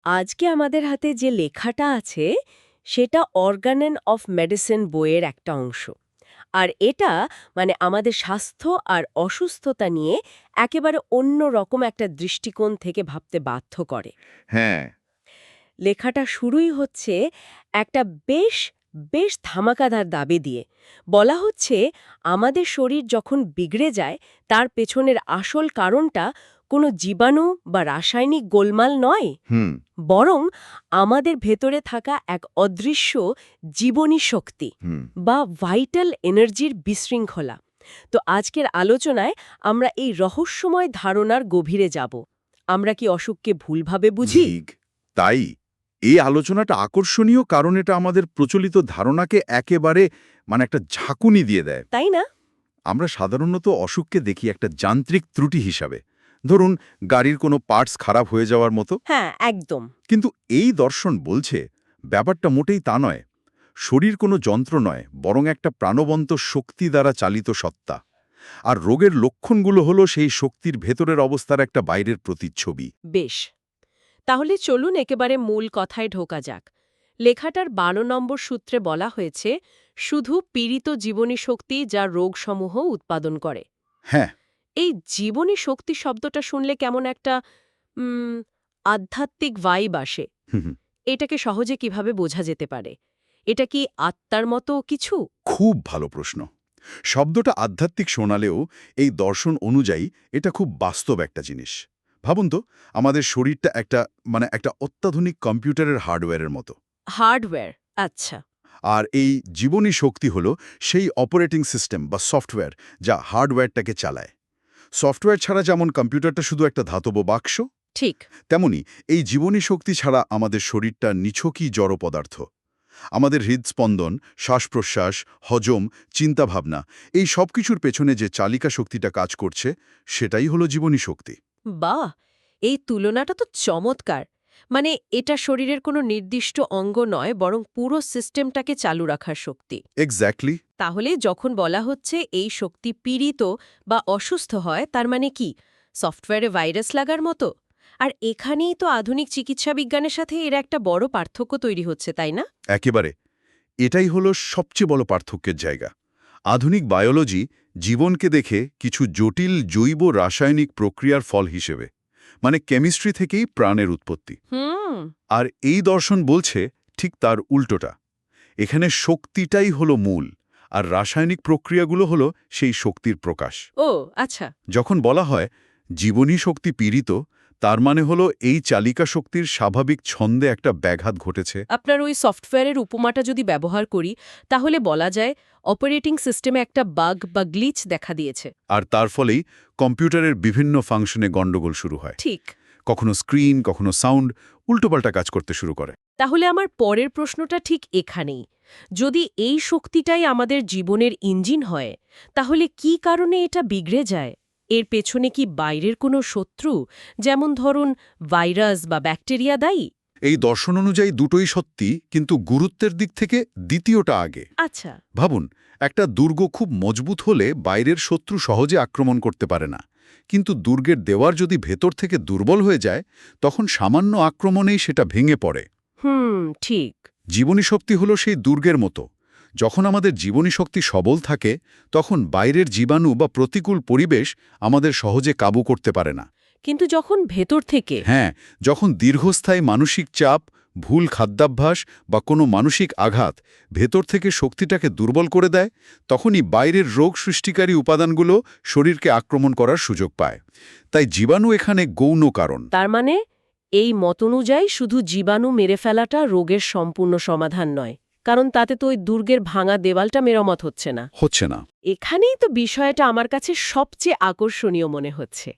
আজকে আমাদের হাতে যে লেখাটা আছে সেটা অর্গানন অফ মেডিসিন বইয়ের একটা অংশ। আর এটা আমাদের স্বাস্থ্য আর অসুস্থতা নিয়ে একেবারে অন্য রকম একটা দৃষ্টিকোণ থেকে ভাবতে বাধ্য করে। হ্যাঁ। লেখাটা শুরুই হচ্ছে একটা বেশ বেশ ধামাকাদার দাবি দিয়ে। বলা হচ্ছে আমাদের শরীর যখন বিগড়ে যায় তার পেছনের আসল কারণটা কোনো জীবাণু বা রাসায়নিক গোলমাল নয়, হুম। বরং আমাদের ভেতরে থাকা এক অদৃশ্য জীবনী শক্তি হুম। বা ভাইটাল এনার্জির বিশৃঙ্খলা। তো আজকের আলোচনায় আমরা এই রহস্যময় ধারণার গভীরে যাব। আমরা কি অসুখকে ভুলভাবে বুঝি? ঠিক তাই। এই আলোচনাটা আকর্ষণীয় কারণ এটা আমাদের প্রচলিত ধারণাকে একেবারে একটা ঝাঁকুনি দিয়ে দেয়। তাই না? আমরা সাধারণত অসুখকে দেখি একটা যান্ত্রিক ত্রুটি হিসাবে, ধরুন গাড়ির কোনো পার্টস খারাপ হয়ে যাওয়ার মতো। হ্যাঁ, একদম। কিন্তু এই দর্শন বলছে ব্যাপারটা মোটেই তা নয়। শরীর কোনো যন্ত্র নয়, বরং একটা প্রাণবন্ত শক্তি দ্বারা চালিত সত্তা। আর রোগের লক্ষণগুলো হলো সেই শক্তির ভেতরের অবস্থার একটা বাইরের প্রতিচ্ছবি। বেশ, তাহলে চলুন একেবারে মূল কথায় ঢোকা যাক। লেখাটার 12 নম্বর সূত্রে বলা হয়েছে শুধু পীড়িত জীবনী শক্তি যা রোগসমূহ উৎপাদন করে। হ্যাঁ। এই জীবনী শক্তি শব্দটা শুনলে কেমন একটা উম, আধ্যাত্মিক ভাইব আসে। হুম হুম। এটাকে সহজে কিভাবে বোঝা যেতে পারে? এটা কি আত্মার মতো কিছু? খুব ভালো প্রশ্ন। শব্দটা আধ্যাত্মিক শোনালেও এই দর্শন অনুযায়ী এটা খুব বাস্তব একটা জিনিস। ভাবুন তো, আমাদের শরীরটা একটা অত্যাধুনিক কম্পিউটারের হার্ডওয়্যারের মতো। হার্ডওয়্যার। আচ্ছা। আর এই জীবনী শক্তি হলো সেই অপারেটিং সিস্টেম বা সফটওয়্যার যা হার্ডওয়্যারটাকে চালায়। সফটওয়্যার ছাড়া যেমন কম্পিউটারটা শুধু একটা ধাতব বাক্স, ঠিক। তেমনি এই জীবনী শক্তি ছাড়া আমাদের শরীরটা নিছকই জড় পদার্থ। আমাদের হৃদস্পন্দন, শ্বাস-প্রশ্বাস, হজম, চিন্তাভাবনা এই সব কিছুর পেছনে যে চালিকা শক্তিটা কাজ করছে, সেটাই হলো জীবনী শক্তি। বাহ! এই তুলনাটা তো চমৎকার। এটা শরীরের কোনো নির্দিষ্ট অঙ্গ নয়, বরং পুরো সিস্টেমটাকে চালু রাখার শক্তি। এক্স্যাক্টলি। তাহলে যখন বলা হচ্ছে এই শক্তি পীড়িত বা অসুস্থ হয়, তার মানে কি সফটওয়্যারে ভাইরাস লাগার মতো? আর এখানেই তো আধুনিক চিকিৎসা বিজ্ঞানের সাথে এর একটা বড় পার্থক্য তৈরি হচ্ছে, তাই না? একেবারে। এটাই হলো সবচেয়ে বড় পার্থক্যের জায়গা। আধুনিক বায়োলজি জীবনকে দেখে কিছু জটিল জৈব রাসায়নিক প্রক্রিয়ার ফল হিসেবে, কেমিস্ট্রি থেকেই প্রাণের উৎপত্তি। হুম। আর এই দর্শন বলছে ঠিক তার উল্টোটা। এখানে শক্তিটাই হলো মূল, আর রাসায়নিক প্রক্রিয়াগুলো হলো সেই শক্তির প্রকাশ। ও, আচ্ছা। যখন বলা হয় জীবনী শক্তি পীড়িত, তার মানে হলো এই চালিকা শক্তির স্বাভাবিক ছন্দে একটা ব্যাঘাত ঘটেছে। আপনার ওই সফটওয়্যারের উপমাটা যদি ব্যবহার করি, তাহলে বলা যায় অপারেটিং সিস্টেমে একটা বাগ বা গ্লিচ দেখা দিয়েছে। আর তার ফলেই কম্পিউটারের বিভিন্ন ফাংশনে গণ্ডগোল শুরু হয়। ঠিক। কখনো স্ক্রিন, কখনো সাউন্ড উল্টোপাল্টা কাজ করতে শুরু করে। তাহলে আমার পরের প্রশ্নটা ঠিক এখানেই। যদি এই শক্তিটাই আমাদের জীবনের ইঞ্জিন হয়, তাহলে কি কারণে এটা বিগড়ে যায়? এর পেছনে কি বাইরের কোনো শত্রু, যেমন ধরুন ভাইরাস বা ব্যাকটেরিয়া দায়ী? এই দর্শন অনুযায়ী দুটোই সত্যি, কিন্তু গুরুত্বের দিক থেকে দ্বিতীয়টা আগে। আচ্ছা। ভাবুন, একটা দুর্গ খুব মজবুত হলে বাইরের শত্রু সহজে আক্রমণ করতে পারে না। কিন্তু দুর্গের দেওয়ার যদি ভেতর থেকে দুর্বল হয়ে যায়, তখন সামান্য আক্রমণেই সেটা ভেঙে পড়ে। ঠিক। জীবনী শক্তি হলো সেই দুর্গের মতো। যখন আমাদের জীবনী শক্তি সবল থাকে, তখন বাইরের জীবাণু বা প্রতিকূল পরিবেশ আমাদের সহজে কাবু করতে পারে না। কিন্তু যখন ভেতর থেকে? হ্যাঁ, যখন দীর্ঘস্থায়ী মানসিক চাপ, ভুল খাদ্যাভ্যাস বা কোনো মানসিক আঘাত ভেতর থেকে শক্তিটাকে দুর্বল করে দেয়, তখনই বাইরের রোগ সৃষ্টিকারী উপাদানগুলো শরীরকে আক্রমণ করার সুযোগ পায়। তাই জীবাণু এখানে গৌণ কারণ। তার মানে এই মত অনুযায়ী শুধু জীবাণু মেরে ফেলাটা রোগের সম্পূর্ণ সমাধান নয়, কারণ তাতে তো ওই দুর্গের ভাঙা দেওয়ালটা মেরামত হচ্ছে না। হচ্ছে না। এখানেই তো বিষয়টা আমার কাছে সবচেয়ে আকর্ষণীয় মনে হচ্ছে।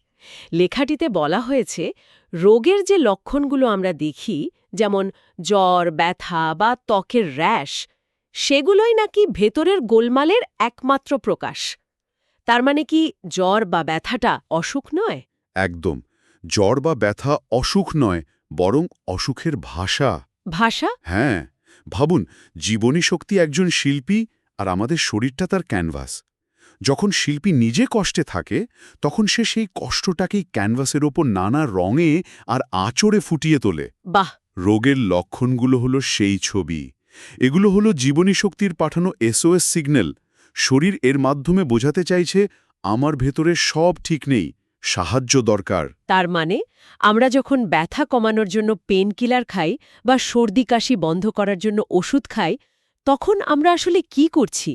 লেখাটিতে বলা হয়েছে রোগের যে লক্ষণগুলো আমরা দেখি, যেমন জ্বর, ব্যথা বা ত্বকের র্যাশ, সেগুলোই নাকি ভেতরের গোলমালের একমাত্র প্রকাশ। তার মানে কি জ্বর বা ব্যথাটা অসুখ নয়? একদম। জ্বর বা ব্যথা অসুখ নয়, বরং অসুখের ভাষা। ভাষা? হ্যাঁ, ভাবুন, জীবনী শক্তি একজন শিল্পী, আর আমাদের শরীরটা তার ক্যানভাস। যখন শিল্পী নিজে কষ্টে থাকে তখন সে সেই কষ্টটাকেই ক্যানভাসের ওপর নানা রঙে আর আঁচড়ে ফুটিয়ে তোলে। বাহ! রোগের লক্ষণগুলো হলো সেই ছবি। এগুলো হলো জীবনী শক্তির পাঠানো SOS সিগন্যাল। শরীর এর মাধ্যমে বোঝাতে চাইছে আমার ভেতরে সব ঠিক নেই, সাহায্য দরকার। তার মানে আমরা যখন ব্যথা কমানোর জন্য পেনকিলার খাই বা সর্দি কাশি বন্ধ করার জন্য ওষুধ খাই, তখন আমরা আসলে কি করছি?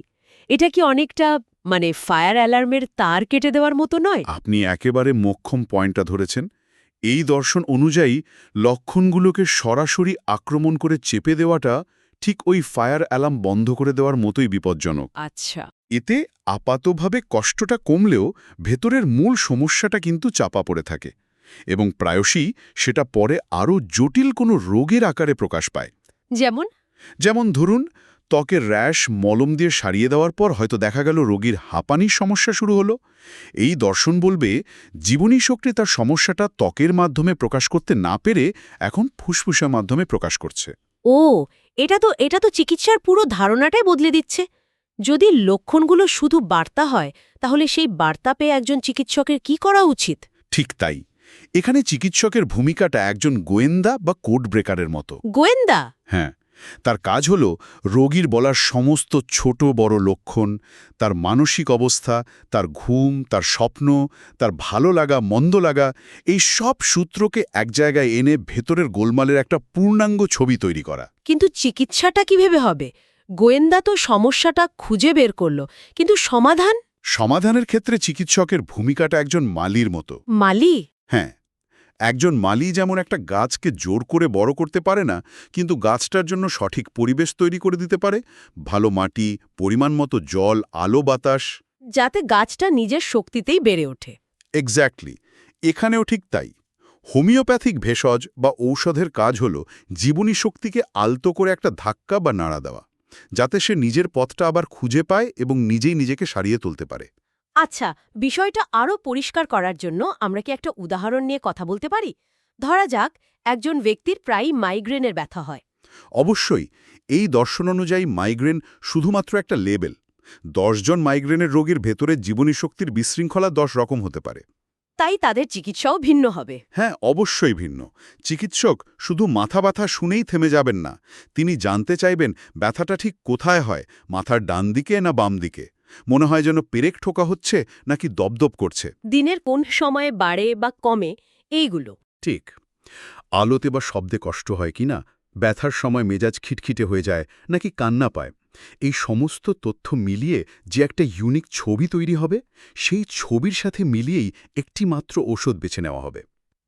এটা কি অনেকটা ফায়ার অ্যালার্মের তার কেটে দেওয়ার মতো নয়? আপনি একেবারে মোক্ষম পয়েন্টটা ধরেছেন। এই দর্শন অনুযায়ী লক্ষণগুলোকে সরাসরি আক্রমণ করে চেপে দেওয়াটা ঠিক ওই ফায়ার অ্যালার্ম বন্ধ করে দেওয়ার মতোই বিপজ্জনক। আচ্ছা। এতে আপাতভাবে কষ্টটা কমলেও ভেতরের মূল সমস্যাটা কিন্তু চাপা পড়ে থাকে এবং প্রায়শই সেটা পরে আরও জটিল কোনো রোগের আকারে প্রকাশ পায়। যেমন? যেমন ধরুন, ত্বকের র্যাশ মলম দিয়ে সারিয়ে দেওয়ার পর হয়তো দেখা গেল রোগীর হাঁপানির সমস্যা শুরু হলো। এই দর্শন বলবে জীবনী শক্তি তার সমস্যাটা ত্বকের মাধ্যমে প্রকাশ করতে না পেরে এখন ফুসফুসের মাধ্যমে প্রকাশ করছে। ও, এটা তো চিকিৎসার পুরো ধারণাটাই বদলে দিচ্ছে। যদি লক্ষণগুলো শুধু বার্তা হয়, তাহলে সেই বার্তা পেয়ে একজন চিকিৎসকের কি করা উচিত? ঠিক তাই। এখানে চিকিৎসকের ভূমিকাটা একজন গোয়েন্দা বা কোড ব্রেকারের মতো। গোয়েন্দা? হ্যাঁ, তার কাজ হল রোগীর বলার সমস্ত ছোট বড় লক্ষণ, তার মানসিক অবস্থা, তার ঘুম, তার স্বপ্ন, তার ভালো লাগা মন্দ লাগা, এই সব সূত্রকে এক জায়গায় এনে ভেতরের গোলমালের একটা পূর্ণাঙ্গ ছবি তৈরি করা। কিন্তু চিকিৎসাটা কিভাবে হবে? গোয়েন্দা তো সমস্যাটা খুঁজে বের করল, কিন্তু সমাধান? সমাধানের ক্ষেত্রে চিকিৎসকের ভূমিকাটা একজন মালির মতো। মালি? হ্যাঁ, একজন মালি যেমন একটা গাছকে জোর করে বড় করতে পারে না, কিন্তু গাছটার জন্য সঠিক পরিবেশ তৈরি করে দিতে পারে, ভালো মাটি, পরিমাণ মতো জল, আলো বাতাস, যাতে গাছটা নিজের শক্তিতেই বেড়ে ওঠে। এক্স্যাক্টলি। এখানেও ঠিক তাই। হোমিওপ্যাথিক ভেষজ বা ঔষধের কাজ হল জীবনী শক্তিকে আলতো করে একটা ধাক্কা বা নাড়া দেওয়া, যাতে সে নিজের পথটা আবার খুঁজে পায় এবং নিজেই নিজেকে সারিয়ে তুলতে পারে। আচ্ছা, বিষয়টা আরও পরিষ্কার করার জন্য আমরা কি একটা উদাহরণ নিয়ে কথা বলতে পারি? ধরা যাক, একজন ব্যক্তির প্রায়ই মাইগ্রেনের ব্যথা হয়। অবশ্যই। এই দর্শন অনুযায়ী মাইগ্রেন শুধুমাত্র একটা লেবেল। 10 জন মাইগ্রেনের রোগীর ভেতরে জীবনী শক্তির বিশৃঙ্খলা 10 রকম হতে পারে। তাই তাদের চিকিৎসাও ভিন্ন হবে। হ্যাঁ, অবশ্যই ভিন্ন। চিকিৎসক শুধু মাথা ব্যথা শুনেই থেমে যাবেন না। তিনি জানতে চাইবেন ব্যথাটা ঠিক কোথায় হয়, মাথার ডান দিকে না বাম দিকে, মনে হয় যেন পেরেক ঠোকা হচ্ছে নাকি দপদপ করছে। দিনের কোন সময়ে বাড়ে বা কমে, এইগুলো। ঠিক। আলোতে বা শব্দে কষ্ট হয় কিনা, ব্যথার সময় মেজাজ খিটখিটে হয়ে যায় নাকি কান্না পায়, এই সমস্ত তথ্য মিলিয়ে যে একটা ইউনিক ছবি তৈরি হবে, সেই ছবির সাথে মিলিয়েই একটি মাত্র ওষুধ বেছে নেওয়া হবে।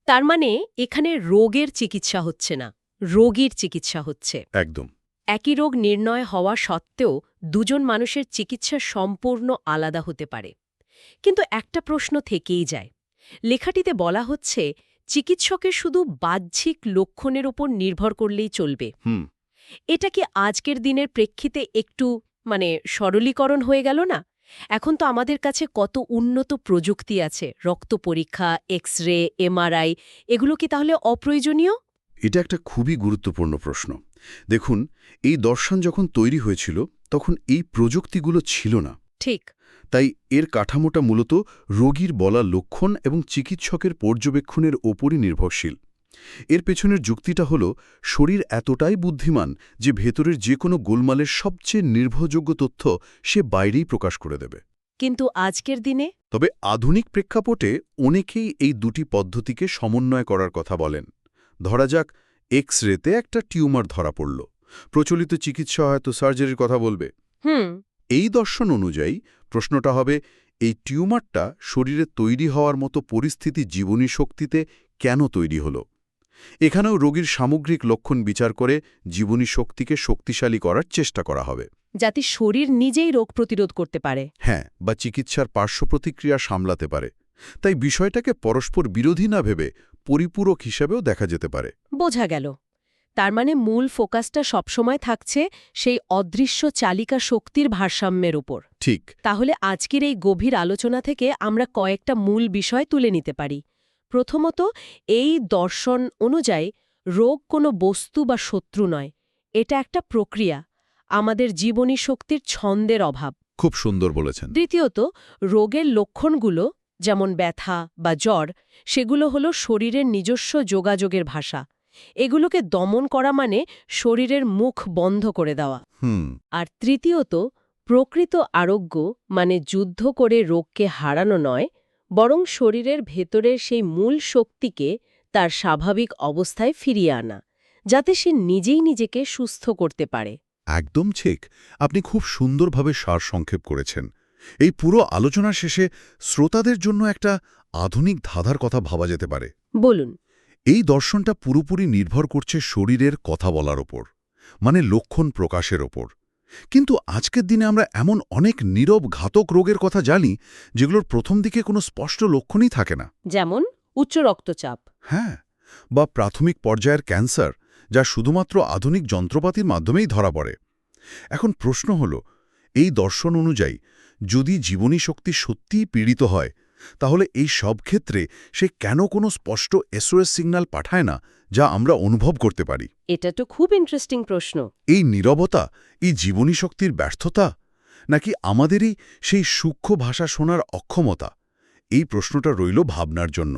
তার মানে এখানে রোগের চিকিৎসা হচ্ছে না, রোগীর চিকিৎসা হচ্ছে। একদম। একই রোগ নির্ণয় হওয়া সত্ত্বেও দুজন মানুষের চিকিৎসা সম্পূর্ণ আলাদা হতে পারে। কিন্তু একটা প্রশ্ন থেকেই যায়। লেখাটিতে বলা হচ্ছে চিকিৎসকের শুধু বাহ্যিক লক্ষণের উপর নির্ভর করলেই চলবে। হুম। এটা কি আজকের দিনের প্রেক্ষিতে একটু সরলীকরণ হয়ে গেল না? এখন তো আমাদের কাছে কত উন্নত প্রযুক্তি আছে, রক্ত পরীক্ষা, এক্স-রে, MRI, এগুলো কি তাহলে অপ্রয়োজনীয়? এটা একটা খুবই গুরুত্বপূর্ণ প্রশ্ন। দেখুন, এই দর্শন যখন তৈরি হয়েছিল তখন এই প্রযুক্তিগুলো ছিল না। ঠিক। তাই এর কাঠামোটা মূলত রোগীর বলা লক্ষণ এবং চিকিৎসকের পর্যবেক্ষণের ওপরই নির্ভরশীল। এর পেছনের যুক্তিটা হল শরীর এতটাই বুদ্ধিমান যে ভেতরের যে কোনো গোলমালের সবচেয়ে নির্ভরযোগ্য তথ্য সে বাইরেই প্রকাশ করে দেবে। কিন্তু আজকের দিনে? তবে আধুনিক প্রেক্ষাপটে অনেকেই এই দুটি পদ্ধতিকে সমন্বয় করার কথা বলেন। ধরা যাক, এক্স-রেতে একটা টিউমার ধরা পড়ল, প্রচলিত চিকিৎসা হয়তো সার্জারির কথা বলবে। এই দর্শন অনুযায়ী প্রশ্নটা হবে, এই টিউমারটা শরীরে তৈরি হওয়ার মতো পরিস্থিতি জীবনী শক্তিতে কেন তৈরি হলো? এখানেও রোগীর সামগ্রিক লক্ষণ বিচার করে জীবনী শক্তিকে শক্তিশালী করার চেষ্টা করা হবে, যাতে শরীর নিজেই রোগ প্রতিরোধ করতে পারে। হ্যাঁ, বা চিকিৎসার পার্শ্বপ্রতিক্রিয়া সামলাতে পারে। তাই বিষয়টাকে পরস্পর বিরোধী না ভেবে পরিপূরক হিসাবেও দেখা যেতে পারে। বোঝা গেল। তার মানে মূল ফোকাসটা সবসময় থাকছে সেই অদৃশ্য চালিকা শক্তির ভারসাম্যের উপর। ঠিক। তাহলে আজকের এই গভীর আলোচনা থেকে আমরা কয়েকটা মূল বিষয় তুলে নিতে পারি। প্রথমত, এই দর্শন অনুযায়ী রোগ কোনো বস্তু বা শত্রু নয়, এটা একটা প্রক্রিয়া, আমাদের জীবনী শক্তির ছন্দের অভাব। খুব সুন্দর বলেছেন। দ্বিতীয়ত, রোগের লক্ষণগুলো যেমন ব্যথা বা জ্বর, সেগুলো হলো শরীরের নিজস্ব যোগাযোগের ভাষা। এগুলোকে দমন করা মানে শরীরের মুখ বন্ধ করে দেওয়া। হুম। আর তৃতীয়ত, প্রকৃত আরোগ্য মানে যুদ্ধ করে রোগকে হারানো নয়, বরং শরীরের ভেতরের সেই মূল শক্তিকে তার স্বাভাবিক অবস্থায় ফিরিয়ে আনা, যাতে সে নিজেই নিজেকে সুস্থ করতে পারে। একদম ঠিক। আপনি খুব সুন্দরভাবে সারসংক্ষেপ করেছেন। এই পুরো আলোচনা শেষে শ্রোতাদের জন্য একটা আধুনিক ধাঁধার কথা ভাবা যেতে পারে। বলুন। এই দর্শনটা পুরোপুরি নির্ভর করছে শরীরের কথা বলার ওপর, মানে লক্ষণ প্রকাশের ওপর। কিন্তু আজকের দিনে আমরা এমন অনেক নীরব ঘাতক রোগের কথা জানি, যেগুলোর প্রথম দিকে কোনো স্পষ্ট লক্ষণই থাকে না। যেমন উচ্চ রক্তচাপ। হ্যাঁ, বা প্রাথমিক পর্যায়ের ক্যান্সার, যা শুধুমাত্র আধুনিক যন্ত্রপাতির মাধ্যমেই ধরা পড়ে। এখন প্রশ্ন হল, এই দর্শন অনুযায়ী যদি জীবনী শক্তি সত্যিই পীড়িত হয়, তাহলে এই সব ক্ষেত্রে সে কেন কোনো স্পষ্ট এসওএস সিগন্যাল পাঠায় না, যা আমরা অনুভব করতে পারি? এটা তো খুব ইন্টারেস্টিং প্রশ্ন। এই নীরবতা, এই জীবনী শক্তির ব্যর্থতা, নাকি আমাদেরই সেই সূক্ষ্ম ভাষা শোনার অক্ষমতা? এই প্রশ্নটা রইল ভাবনার জন্য।